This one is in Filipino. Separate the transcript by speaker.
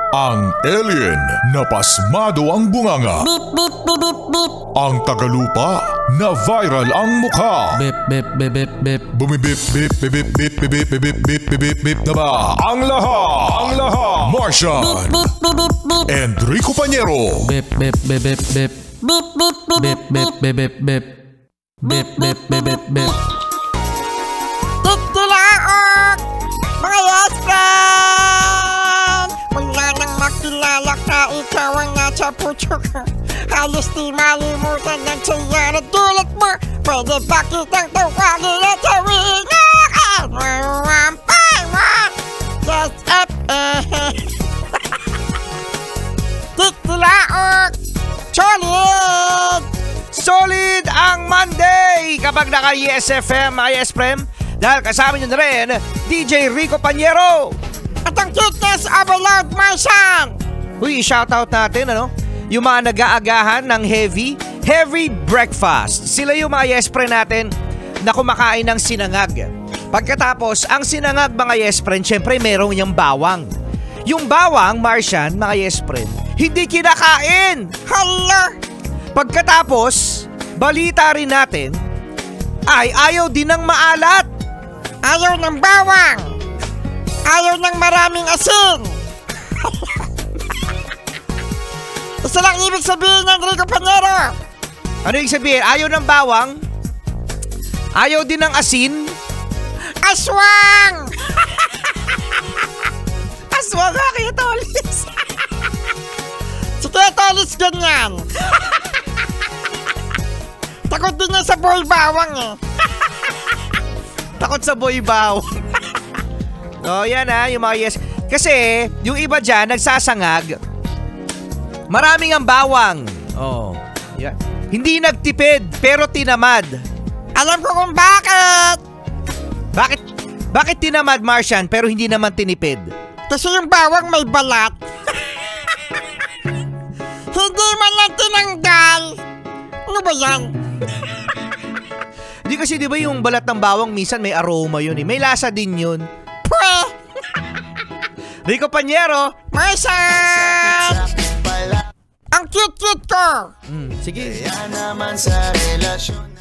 Speaker 1: Ang alien na pasmado ang bunganga.
Speaker 2: Beep, beep, beep, beep, beep.
Speaker 1: Ang tagalupa na viral ang mukha.
Speaker 3: Bip, bip, bip, bip, bip.
Speaker 1: Bumibip, bip, bip, bip, bip, bip, bip, bip, bip, bip, bip, bip na ba? Ang lahat! Martian!
Speaker 2: Beep, beep, beep, beep.
Speaker 1: Enrico Pañero!
Speaker 3: Bip, bip, bip, bip, bip.
Speaker 2: Beep, beep, beep,
Speaker 3: Bip, bip, bip, bip, bip. Bip, bip, bip, bip, bip.
Speaker 2: Titilaok! Mga yes friend! Wala nang makilala ka, ikaw ang nasa puso ko. Halos di malimutan ng saya na dulot mo. Pwede ba kitang tawagin at tawin na Yes, Titilaok! Solid!
Speaker 4: Solid ang Monday kapag naka-Yes FM, Yes Prem. Dahil kasama nyo na rin, DJ Rico Pañero.
Speaker 2: At ang Fitness Overload Martian!
Speaker 4: Uy, shoutout natin, yung mga nag-aagahan ng heavy breakfast. Sila yung mga Yes Prem natin na kumakain ng sinangag. Pagkatapos, ang sinangag mga Yes Prem, syempre merong yung bawang. Yung bawang, Martian, mga Yes Prem, hindi kinakain.
Speaker 2: Hala!
Speaker 4: Pagkatapos, balita rin natin, ay ayaw din ng maalat.
Speaker 2: Ayaw ng bawang! Ayaw ng maraming asin! Isa lang ibig sabihin ng Rico Pañero!
Speaker 4: Ano yung sabihin? Ayaw ng bawang? Ayaw din ng asin?
Speaker 2: Aswang!
Speaker 4: Aswang ka kaya Tolis.
Speaker 2: Si Kuya Tolis ganyan! Takot din niya sa boy bawang eh!
Speaker 4: Takot sa boy bawang. Oh, yan yung mga yes. Kasi, yung iba dyan, nagsasangag. Maraming ang bawang. Oh, yan. Hindi nagtipid, pero tinamad.
Speaker 2: Alam ko kung bakit!
Speaker 4: Bakit tinamad, Martian, pero hindi naman tinipid?
Speaker 2: Kasi yung bawang may balat. Hindi man lang tinanggal. Ano ba yan?
Speaker 4: Hindi kasi di ba yung balat ng bawang minsan may aroma yun eh. May lasa din yun.
Speaker 2: Pwe!
Speaker 4: Rico Pañero.
Speaker 2: Martian! Ang cute-cute ko!
Speaker 4: Sige.
Speaker 5: Kaya naman sa relasyon